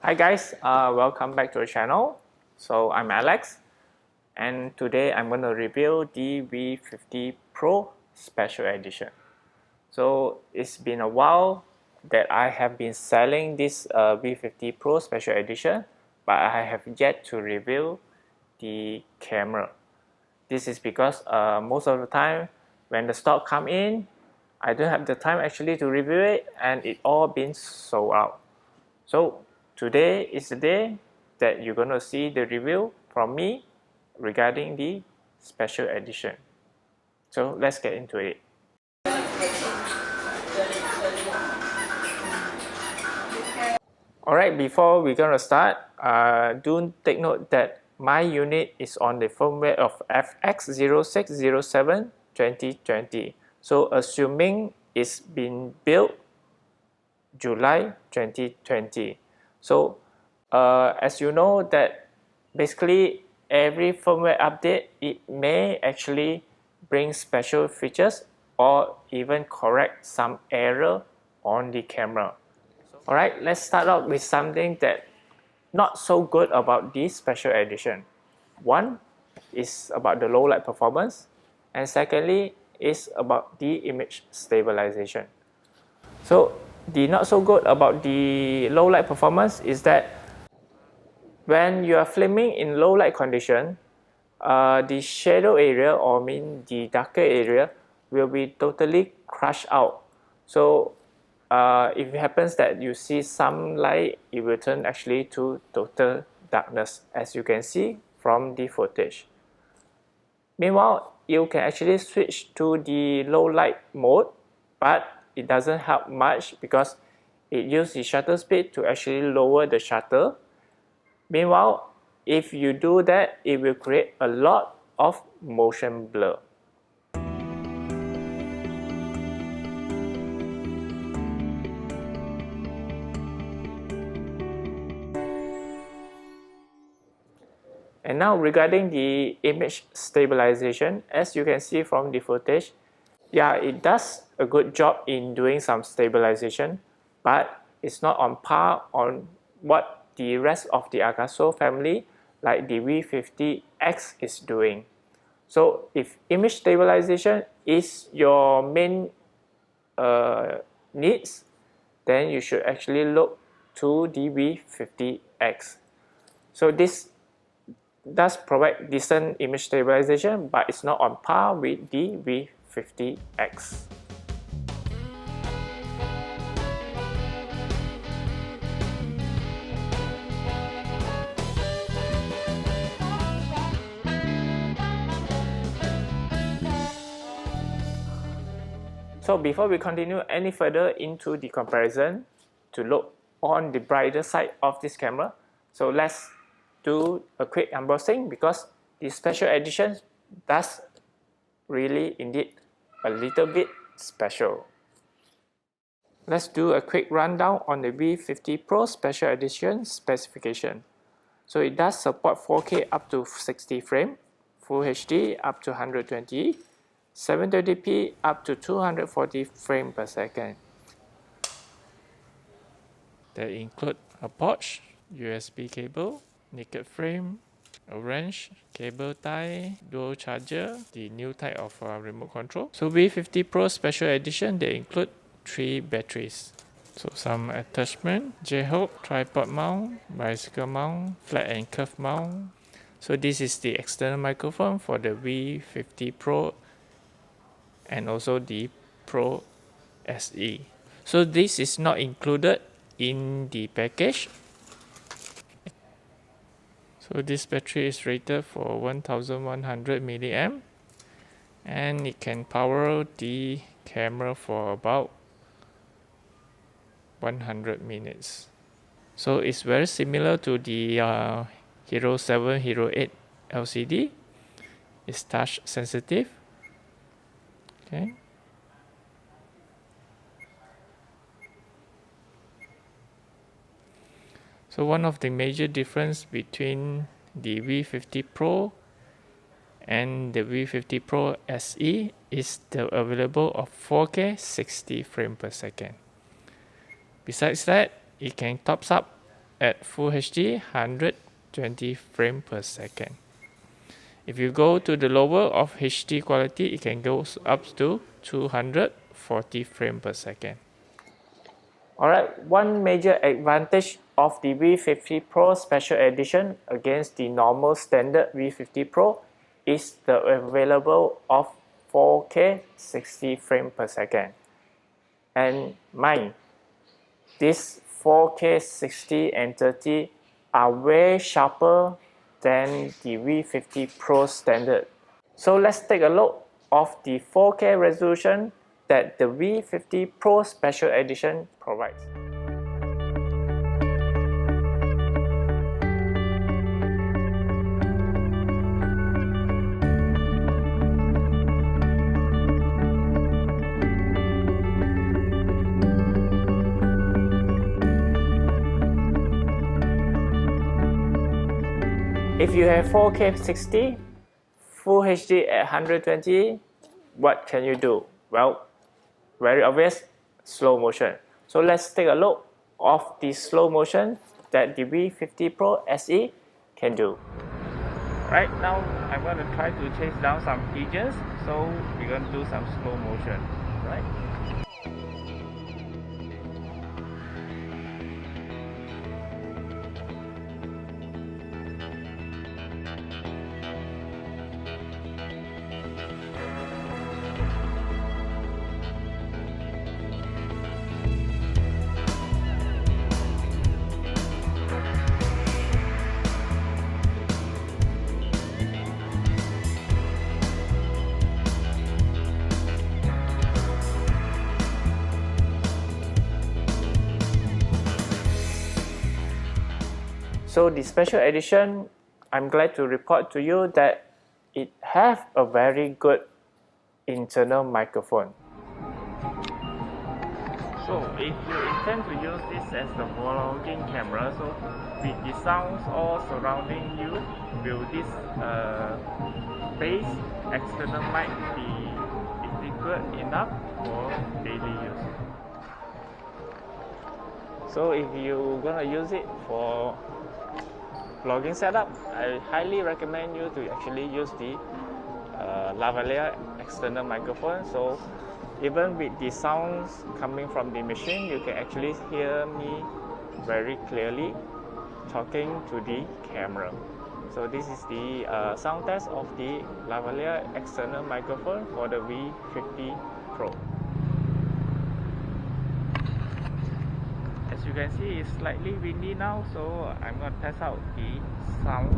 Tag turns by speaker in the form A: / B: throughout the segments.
A: Hi guys, welcome back to the channel. So I'm Alex, and today I'm going to review the V50 Pro Special Edition. So it's been a while that I have been selling this V50 Pro Special Edition, but I have yet to review the camera. This is because most of the time when the stock come in, I don't have the time actually to review it, and it all been sold out. So today is the day that you're going to see the review from me regarding the special edition. So let's get into it. Alright, before we're going to start, do take note that my unit is on the firmware of FX0607 2020. So assuming it's been built July 2020. So as you know that basically every firmware update, it may actually bring special features or even correct some error on the camera. Alright, let's start out with something that not so good about this special edition. One is about the low light performance, and secondly is about the image stabilization. So the not so good about the low light performance is that when you are filming in low light condition, the shadow area, or the darker area, will be totally crushed out. So if it happens that you see some light, it will turn actually to total darkness, as you can see from the footage. Meanwhile, you can actually switch to the low light mode, but it doesn't help much because it uses the shutter speed to actually lower the shutter. Meanwhile, if you do that, it will create a lot of motion blur. And now regarding the image stabilization, as you can see from the footage, yeah, it does a good job in doing some stabilization, but it's not on par on what the rest of the AKASO family like the V50X is doing. So if image stabilization is your main needs, then you should actually look to the V50X. So this does provide decent image stabilization, but it's not on par with the V50X. So before we continue any further into the comparison to look on the brighter side of this camera, so let's do a quick unboxing because the special edition does really indeed a little bit special. Let's do a quick rundown on the V50 Pro Special Edition specification. So it does support 4K up to 60 frames, Full HD up to 120, 720p up to 240 frames per second. They include a pouch, USB cable, naked frame, a wrench, cable tie, dual charger, the new type of remote control. So V50 Pro Special Edition, they include 3 batteries. So some attachment, J-hook, tripod mount, bicycle mount, flat and curved mount. So this is the external microphone for the V50 Pro and also the Pro SE. So this is not included in the package. So this battery is rated for 1100 mAh and it can power the camera for about 100 minutes. So it's very similar to the Hero 7, Hero 8 LCD. It's touch sensitive. Okay. So one of the major difference between the V50 Pro and the V50 Pro SE is the available of 4K 60 frames per second. Besides that, it can tops up at Full HD 120 frames per second. If you go to the lower of HD quality, it can go up to 240 frames per second. Alright, one major advantage of the V50 Pro Special Edition against the normal standard V50 Pro is the available of 4K 60 frames per second. And mind, this 4K 60 and 30 are way sharper than the V50 Pro standard. So let's take a look of the 4K resolution that the V50 Pro Special Edition provides. If you have 4K 60, Full HD at 120, what can you do? Well, very obvious, slow motion. So let's take a look of the slow motion that the V50 Pro SE can do. Right now, I'm going to try to chase down some pigeons, so we're going to do some slow motion, right? So the special edition, I'm glad to report to you that it has a very good internal microphone. So if you intend to use this as the vlogging camera, so with the sounds all surrounding you, will this bass external mic be good enough for daily use? So if you're gonna use it for vlogging setup, I highly recommend you to actually use the lavalier external microphone. So even with the sounds coming from the machine, you can actually hear me very clearly talking to the camera. So this is the sound test of the lavalier external microphone for the V50 Pro. As you can see, it's slightly windy now, so I'm going to test out the sound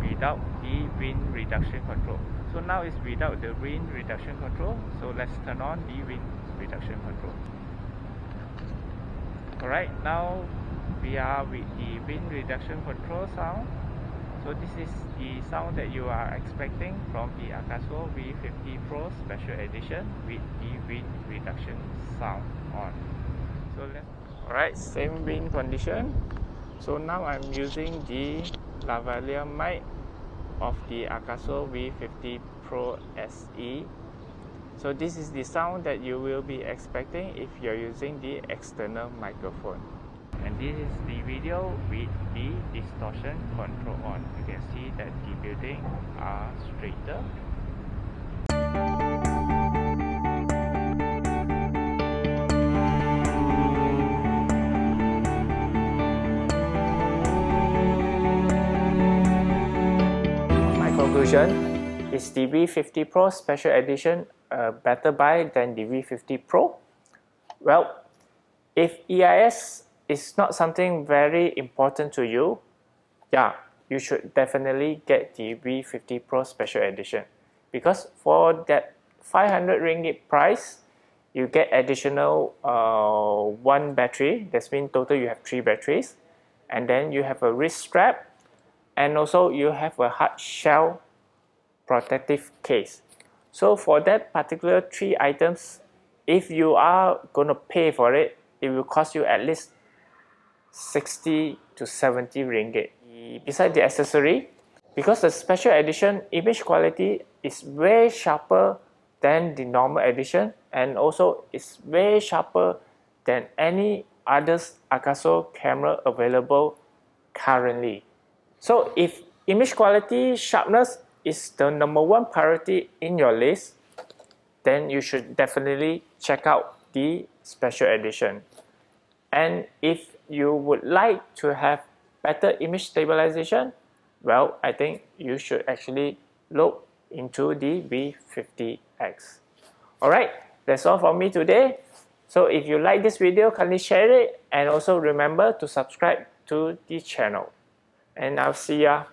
A: without the wind reduction control. So now it's without the wind reduction control, so let's turn on the wind reduction control. Alright, now we are with the wind reduction control sound. So this is the sound that you are expecting from the AKASO V50 Pro Special Edition with the wind reduction sound on. So let's Alright, same wind condition. So now I'm using the lavalier mic of the AKASO V50 Pro SE. So this is the sound that you will be expecting if you're using the external microphone. And this is the video with the distortion control on. You can see that the buildings are straighter. Conclusion, is the V50 Pro Special Edition a better buy than the V50 Pro? Well, if EIS is not something very important to you, yeah, you should definitely get the V50 Pro Special Edition, because for that 500 ringgit price, you get additional one battery. That means total you have 3 batteries, and then you have a wrist strap, and also you have a hard shell protective case. So for that particular 3 items, if you are going to pay for it, it will cost you at least 60 to 70 ringgit. Besides the accessory, because the special edition image quality is way sharper than the normal edition, and also it's way sharper than any other AKASO camera available currently. So if image quality sharpness is the #1 priority in your list, then you should definitely check out the special edition. And if you would like to have better image stabilization, well, I think you should actually look into the V50X. Alright, that's all for me today. So if you like this video, kindly share it and also remember to subscribe to the channel. And I'll see ya